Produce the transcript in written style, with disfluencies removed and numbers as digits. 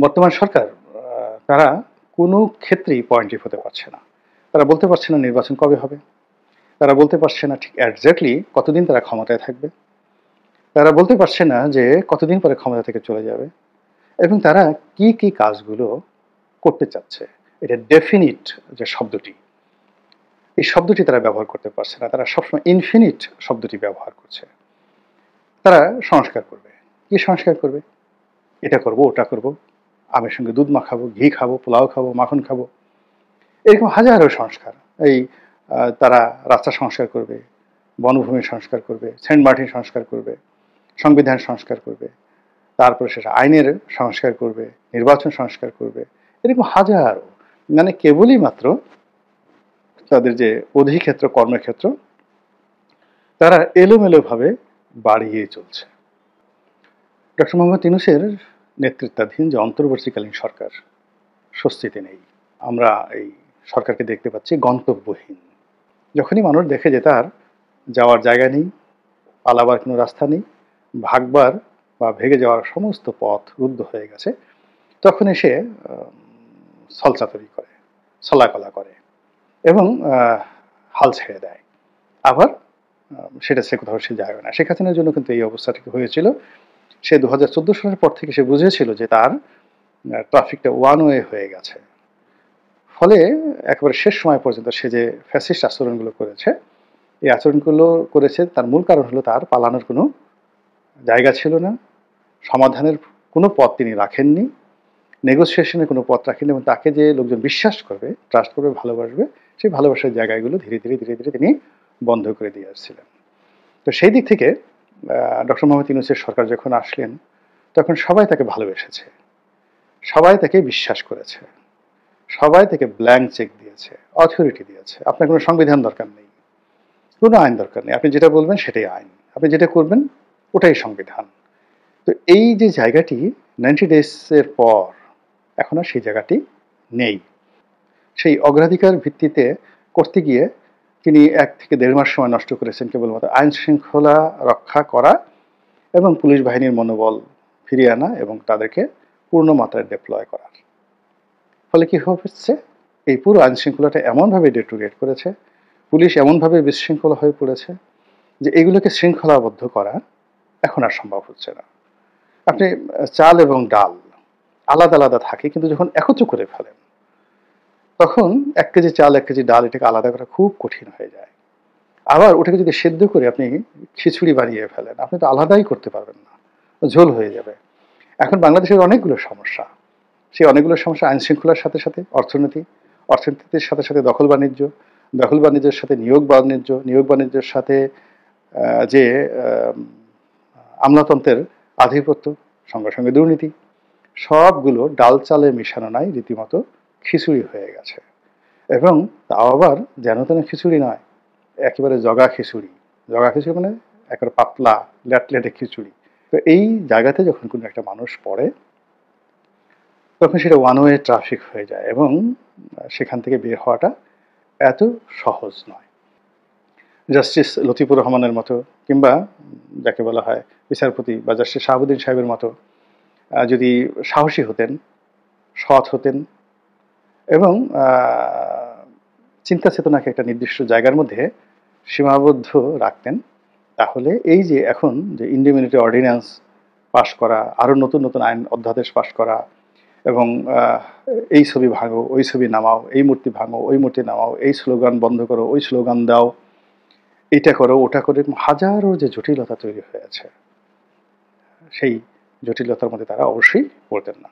বর্তমান সরকার তারা কোনো ক্ষেত্রেই পয়েন্টিভ হতে পারছে না। তারা বলতে পারছে না নির্বাচন কবে হবে। তারা বলতে পারছে না ঠিক এক্সাক্টলি কতদিন তারা ক্ষমতায় থাকবে। তারা বলতে পারছে না যে কতদিন পরে ক্ষমতা থেকে চলে যাবে এবং তারা কি কাজগুলো করতে চাচ্ছে। এটা ডেফিনিট যে শব্দটি, এই শব্দটি তারা ব্যবহার করতে পারছে না। তারা সবসময় ইনফিনিট শব্দটি ব্যবহার করছে। তারা সংস্কার করবে। কি সংস্কার করবে? এটা করব, ওটা করব, আমের সঙ্গে দুধ মাখাবো, ঘি খাবো, পোলাও খাবো, মাখন খাবো, এরকম হাজারো সংস্কার। এই তারা রাস্তা সংস্কার করবে, বনভূমি সংস্কার করবে, সেন্ট মার্টিন সংস্কার করবে, সংবিধান সংস্কার করবে, তারপরে সেটা আইনের সংস্কার করবে, নির্বাচন সংস্কার করবে, এরকম হাজারো। মানে কেবলই মাত্র তাদের যে অধিক্ষেত্র, কর্মক্ষেত্র, তারা এলোমেলোভাবে বাড়িয়ে চলছে। ডক্টর মোহাম্মদ ইউনূসের নেতৃত্বাধীন যে অন্তর্বর্তীকালীন সরকার, স্বস্তিতে নেই। আমরা এই সরকারকে দেখতে পাচ্ছি গন্তব্যহীন। যখনই মানুষ দেখে যে তার যাওয়ার জায়গা নেই, পালাবার কোনো রাস্তা নেই, ভাগবার বা ভেগে যাওয়ার সমস্ত পথ রুদ্ধ হয়ে গেছে, তখন এসে ছলচাতুরি করে, ছলাকলা করে এবং হাল ছেড়ে দেয়। আবার সেটা সে কোথাও সে যায় না। শেখ হাসিনার জন্য কিন্তু এই অবস্থাটি হয়েছিল। সে 2014 সালের পর থেকে সে বুঝেছিল যে তার ট্রাফিকটা ওয়ান ওয়ে হয়ে গেছে। ফলে একেবারে শেষ সময় পর্যন্ত সে যে ফ্যাসিস্ট আচরণগুলো করেছে, এই আচরণগুলো করেছে তার মূল কারণ হলো তার পালানোর কোনো জায়গা ছিল না, সমাধানের কোনো পথ তিনি রাখেননি, নেগোসিয়েশনের কোনো পথ রাখেননি এবং তাকে যে লোকজন বিশ্বাস করবে, ট্রাস্ট করবে, ভালোবাসবে, সেই ভালোবাসার জায়গাগুলো ধীরে ধীরে তিনি বন্ধ করে দিয়ে আসছিলেন। তো সেই দিক থেকে ডক্টর মোহাম্মদ ইউনূসের সরকার যখন আসলেন, তখন সবাই তাকে ভালোবেসেছে, সবাই তাকে বিশ্বাস করেছে, সবাই তাকে ব্ল্যাঙ্ক চেক দিয়েছে, অথরিটি দিয়েছে। আপনার কোনো সংবিধান দরকার নেই, কোনো আইন দরকার নেই, আপনি যেটা বলবেন সেটাই আইন, আপনি যেটা করবেন ওটাই সংবিধান। তো এই যে জায়গাটি 90 ডেজের পর এখন আর সেই জায়গাটি নেই। সেই অগ্রাধিকার ভিত্তিতে করতে গিয়ে তিনি 1 থেকে 1.5 মাস সময় নষ্ট করেছেন কেবলমাত্র আইন শৃঙ্খলা রক্ষা করা এবং পুলিশ বাহিনীর মনোবল ফিরিয়ে আনা এবং তাদেরকে পূর্ণ মাত্রায় ডেপ্লয় করার। ফলে কি হচ্ছে, এই পুরো আইন শৃঙ্খলাটা এমনভাবে ডেটোরিয়েট করেছে, পুলিশ এমনভাবে বিশৃঙ্খলা হয়ে পড়েছে যে এগুলোকে শৃঙ্খলাবদ্ধ করা এখন আর সম্ভব হচ্ছে না। আপনি চাল এবং ডাল আলাদা আলাদা থাকে, কিন্তু যখন একত্র করে ফেলেন তখন 1 কেজি চাল 1 কেজি ডাল এটাকে আলাদা করা খুব কঠিন হয়ে যায়। আবার ওটাকে যদি সেদ্ধ করে আপনি খিচুড়ি বানিয়ে ফেলেন, আপনি তো আলাদাই করতে পারবেন না, ঝোল হয়ে যাবে। এখন বাংলাদেশের অনেকগুলো সমস্যা, সেই অনেকগুলো সমস্যা আইন শৃঙ্খলার সাথে সাথে অর্থনীতি, অর্থনীতির সাথে সাথে দখল বাণিজ্য, দখল বাণিজ্যের সাথে নিয়োগ বাণিজ্য, নিয়োগ বাণিজ্যের সাথে যে আমলাতন্ত্রের আধিপত্য, সঙ্গে সঙ্গে দুর্নীতি, সবগুলো ডাল চালে মিশানো নাই, রীতিমতো খিচুড়ি হয়ে গেছে। এবং তাও আবার যেন তেন খিচুড়ি নয়, একেবারে জগা খিচুড়ি। জগা খিচুড়ি মানে একেবারে পাতলা ল্যাটলেটে খিচুড়ি। তো এই জায়গাতে যখন কোনো একটা মানুষ পড়ে, তখন সেটা ওয়ান ওয়ে ট্রাফিক হয়ে যায় এবং সেখান থেকে বের হওয়াটা এত সহজ নয়। জাস্টিস লতিফুর রহমানের মতো, কিংবা যাকে বলা হয় বিচারপতি বা জাস্টিস শাহাবুদ্দিন সাহেবের মতো যদি সাহসী হতেন, সৎ হতেন এবং চিন্তা চেতনাকে একটা নির্দিষ্ট জায়গার মধ্যে সীমাবদ্ধ রাখতেন, তাহলে এই যে এখন যে ইন্ডিমিউনিটি অর্ডিন্যান্স পাশ করা, আরও নতুন নতুন আইন অধ্যাদেশ পাশ করা এবং এই ছবি ভাঙো, ওই ছবি নামাও, এই মূর্তি ভাঙো, ওই মূর্তি নামাও, এই স্লোগান বন্ধ করো, ওই স্লোগান দাও, এটা করো, ওটা করে, হাজারো যে জটিলতা তৈরি হয়েছে, সেই জটিলতার মধ্যে তারা অবশ্যই পড়তেন না।